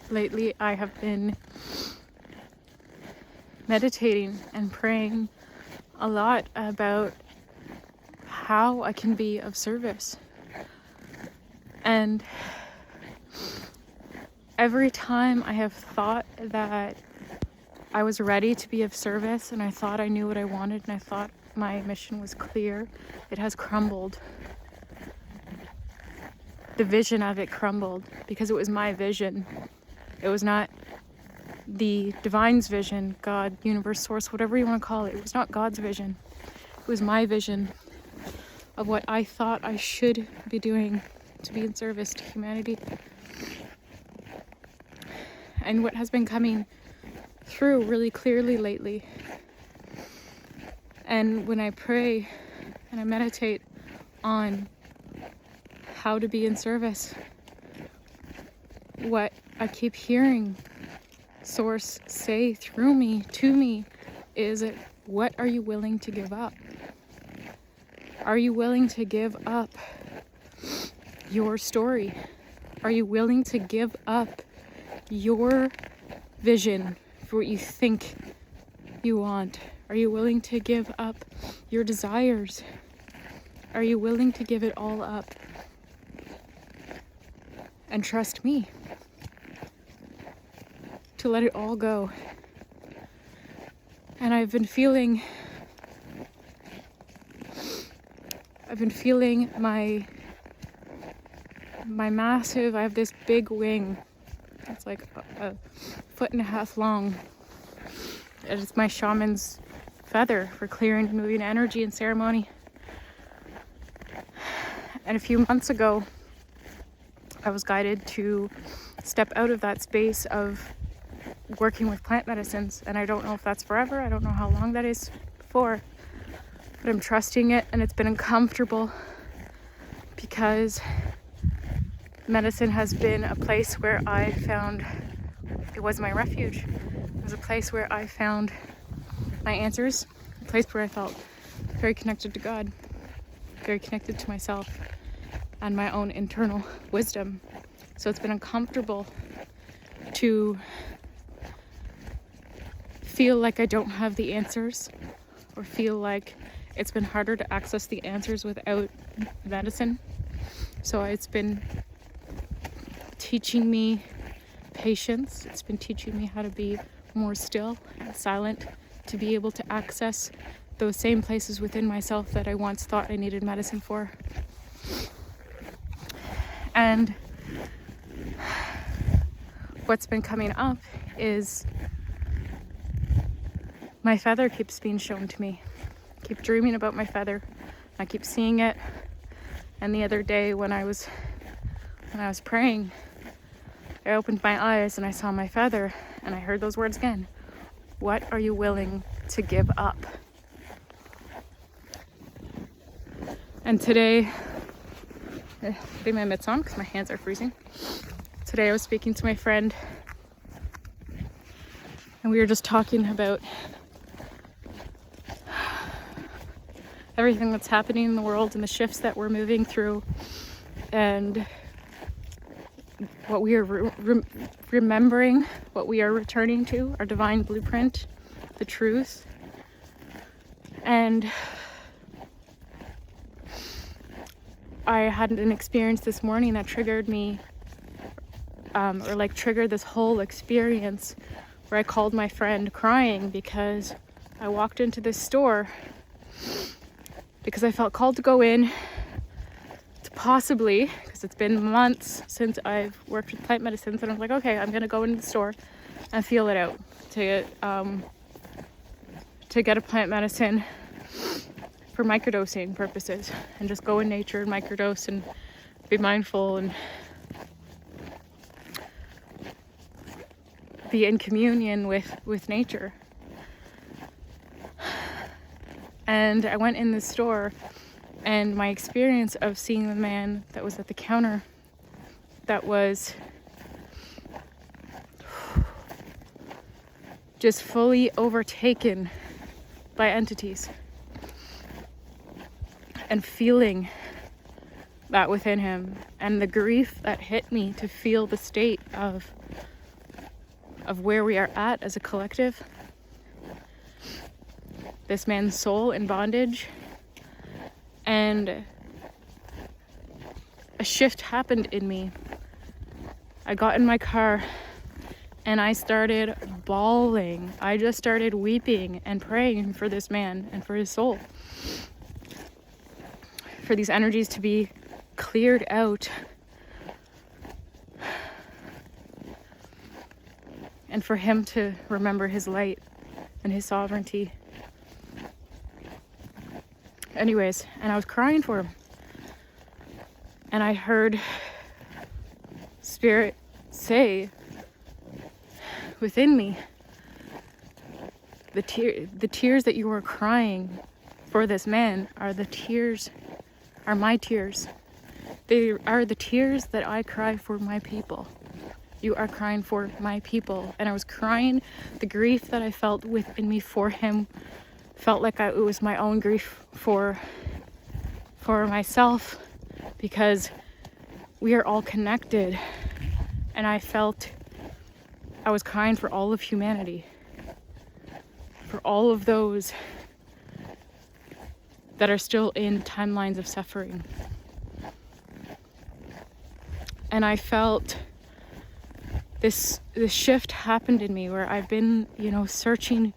lately I have been meditating and praying a lot about how I can be of service. And every time I have thought that I was ready to be of service and I thought I knew what I wanted and I thought my mission was clear, it has crumbled. The vision of it crumbled because it was my vision. It was not the divine's vision, God, universe, source, whatever you want to call it. It was not God's vision. It was my vision of what I thought I should be doing to be in service to humanity. And what has been coming through really clearly lately. And when I pray and I meditate on how to be in service, what I keep hearing Source say through me, to me, is what are you willing to give up? Are you willing to give up your story? Are you willing to give up your vision for what you think you want? Are you willing to give up your desires? Are you willing to give it all up and trust me to let it all go? And I've been feeling my massive, I have this big wing. It's like a 1.5 feet long. It's my shaman's feather for clearing and moving energy and ceremony. And a few months ago, I was guided to step out of that space of working with plant medicines. And I don't know if that's forever. I don't know how long that is for. But I'm trusting it, and it's been uncomfortable because medicine has been a place where I found it was my refuge. It was a place where I found my answers, a place where I felt very connected to God, very connected to myself and my own internal wisdom. So it's been uncomfortable to feel like I don't have the answers, or feel like it's been harder to access the answers without medicine. So it's been teaching me patience. It's been teaching me how to be more still and silent, to be able to access those same places within myself that I once thought I needed medicine for. And what's been coming up is my feather keeps being shown to me. I keep dreaming about my feather. I keep seeing it. And the other day when I was praying, I opened my eyes and I saw my feather, and I heard those words again. What are you willing to give up? And today, putting my mitts on because my hands are freezing. Today I was speaking to my friend, and we were just talking about everything that's happening in the world and the shifts that we're moving through, and what we are remembering, what we are returning to, our divine blueprint, the truth. And I had an experience this morning that triggered me, triggered this whole experience, where I called my friend crying because I walked into this store because I felt called to go in to possibly, because it's been months since I've worked with plant medicines, and I was like, okay, I'm gonna go into the store and feel it out to get a plant medicine for microdosing purposes, and just go in nature and microdose and be mindful and be in communion with nature. And I went in the store, and my experience of seeing the man that was at the counter, that was just fully overtaken by entities, and feeling that within him, and the grief that hit me to feel the state of of where we are at as a collective. This man's soul in bondage. And a shift happened in me. I got in my car and I started bawling. I just started weeping and praying for this man and for his soul. For these energies to be cleared out. And for him to remember his light and his sovereignty. Anyways, and I was crying for him. And I heard Spirit say within me, the tears that you are crying for this man are my tears. They are the tears that I cry for my people. You are crying for my people. And I was crying. The grief that I felt within me for him felt like it was my own grief for myself, because we are all connected. And I felt I was crying for all of humanity, for all of those that are still in timelines of suffering. And I felt this shift happened in me where I've been, searching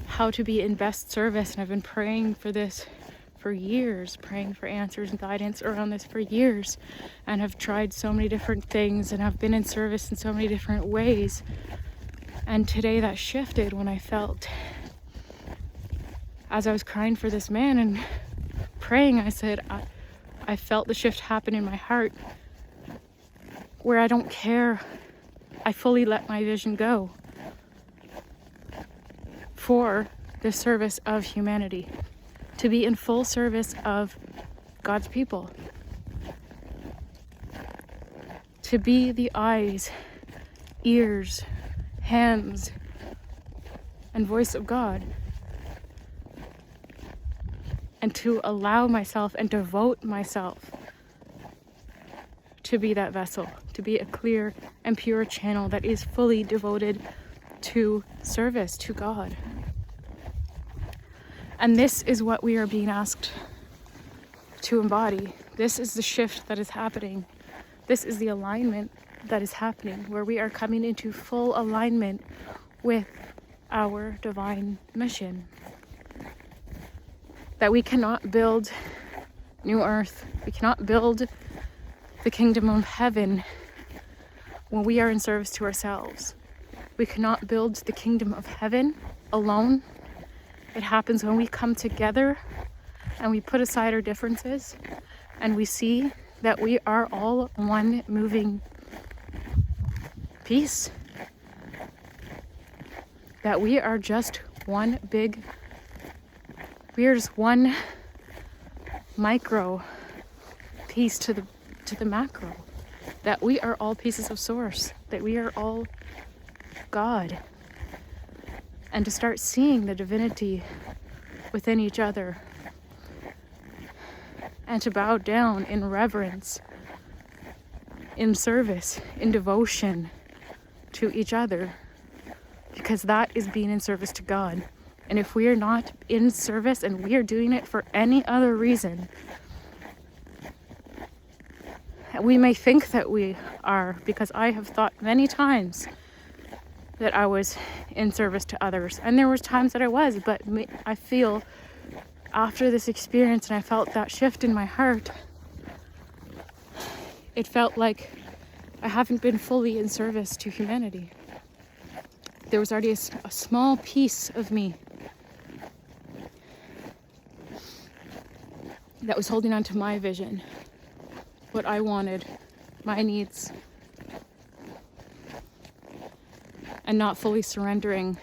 how to be in best service, and I've been praying for this for years, praying for answers and guidance around this for years, and have tried so many different things and have been in service in so many different ways. And today that shifted when I felt, as I was crying for this man and praying, I said, I felt the shift happen in my heart where I don't care. I fully let my vision go for the service of humanity, to be in full service of God's people, to be the eyes, ears, hands, and voice of God, and to allow myself and devote myself to be that vessel, to be a clear and pure channel that is fully devoted to service to God. And this is what we are being asked to embody. This is the shift that is happening. This is the alignment that is happening, where we are coming into full alignment with our divine mission. That we cannot build new earth, we cannot build the kingdom of heaven when we are in service to ourselves. We cannot build the kingdom of heaven alone. It happens when we come together and we put aside our differences and we see that we are all one moving piece. That we are just one one micro piece to the macro. That we are all pieces of source. That we are all God. And to start seeing the divinity within each other, and to bow down in reverence, in service, in devotion to each other, because that is being in service to God. And if we are not in service and we are doing it for any other reason, we may think that we are, because I have thought many times that I was in service to others, and there was times that I was, but I feel after this experience, and I felt that shift in my heart, it felt like I haven't been fully in service to humanity. There was already a small piece of me that was holding on to my vision, what I wanted, my needs, and not fully surrendering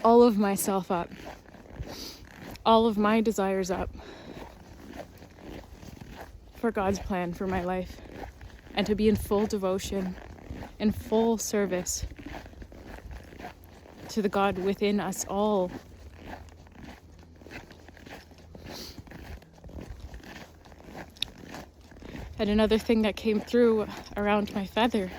all of myself up, all of my desires up for God's plan for my life, and to be in full devotion, in full service to the God within us all. And another thing that came through around my feather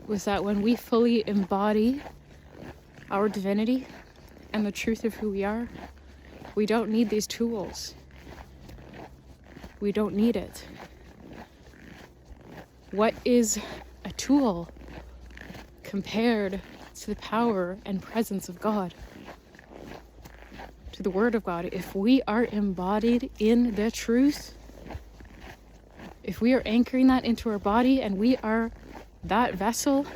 was that when we fully embody our divinity and the truth of who we are, we don't need these tools. We don't need it. What is a tool compared to the power and presence of God, to the Word of God? If we are embodied in the truth, if we are anchoring that into our body and we are that vessel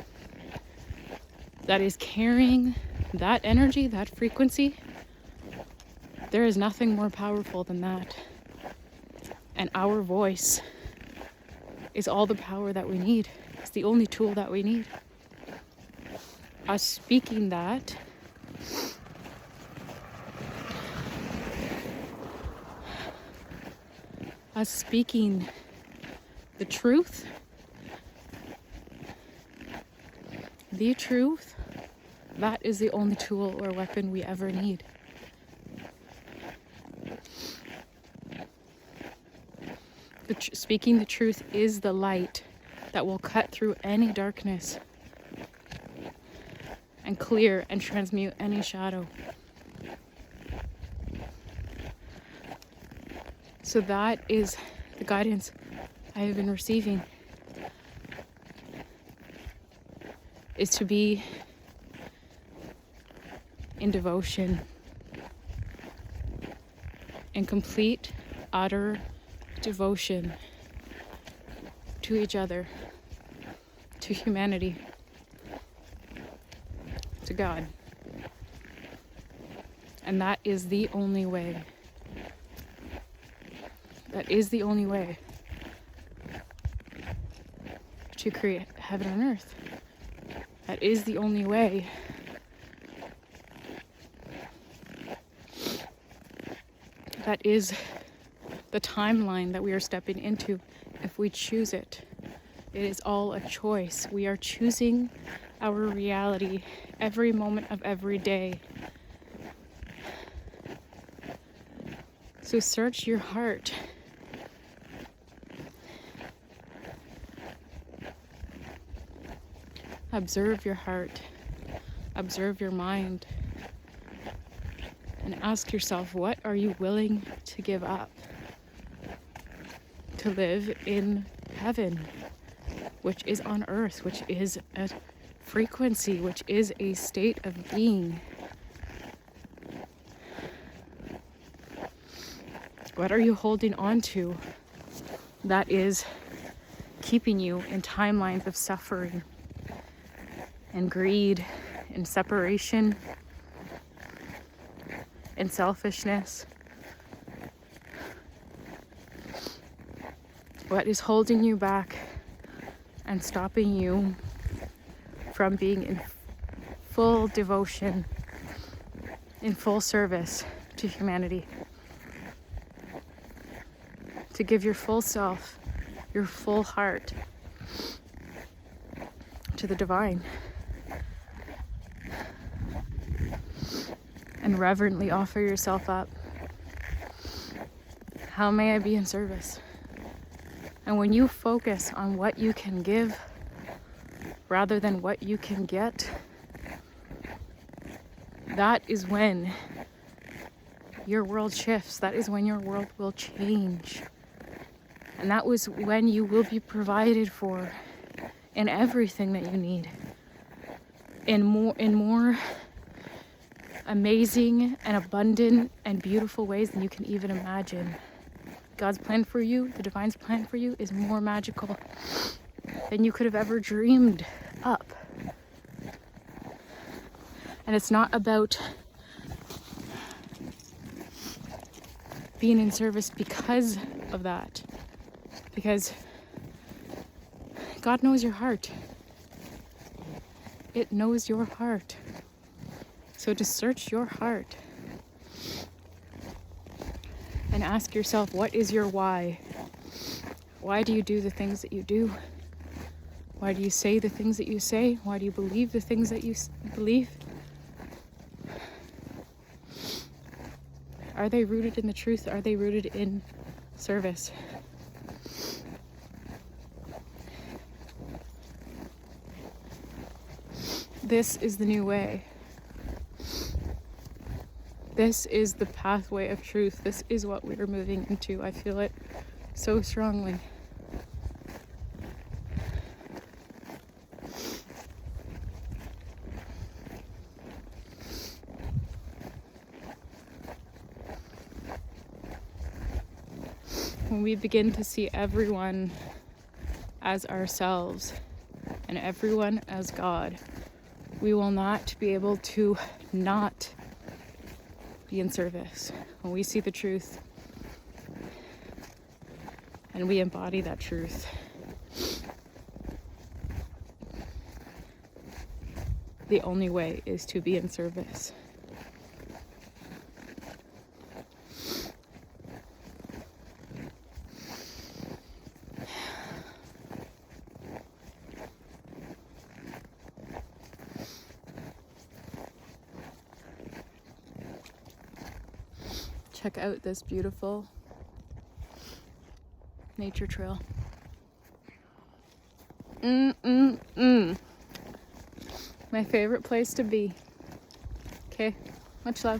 that is carrying that energy, that frequency, there is nothing more powerful than that. And our voice is all the power that we need. It's the only tool that we need. Us speaking that, us speaking the truth, that is the only tool or weapon we ever need. Speaking the truth is the light that will cut through any darkness and clear and transmute any shadow. So that is the guidance I have been receiving, is to be in devotion, in complete, utter devotion to each other, to humanity, to God. And that is the only way. That is the only way to create heaven on earth. That is the only way that is the timeline that we are stepping into if we choose it. It is all a choice. We are choosing our reality every moment of every day. So search your heart. Observe your heart. Observe your mind. And ask yourself, what are you willing to give up to live in heaven, which is on earth, which is a frequency, which is a state of being? What are you holding on to that is keeping you in timelines of suffering and greed and separation and selfishness? What is holding you back and stopping you from being in full devotion, in full service to humanity? To give your full self, your full heart to the divine. And reverently offer yourself up. How may I be in service? And when you focus on what you can give rather than what you can get, that is when your world shifts. That is when your world will change. And that was when you will be provided for in everything that you need. In more amazing and abundant and beautiful ways than you can even imagine. God's plan for you, the divine's plan for you, is more magical than you could have ever dreamed up. And it's not about being in service because of that. Because God knows your heart. It knows your heart. So to search your heart and ask yourself, what is your why? Why do you do the things that you do? Why do you say the things that you say? Why do you believe the things that you believe? Are they rooted in the truth? Are they rooted in service. This is the new way. This is the pathway of truth. This is what we are moving into. I feel it so strongly. When we begin to see everyone as ourselves and everyone as God, we will not be able to not be in service. When we see the truth and we embody that truth, the only way is to be in service. Check out this beautiful nature trail. My favorite place to be. Okay, much love.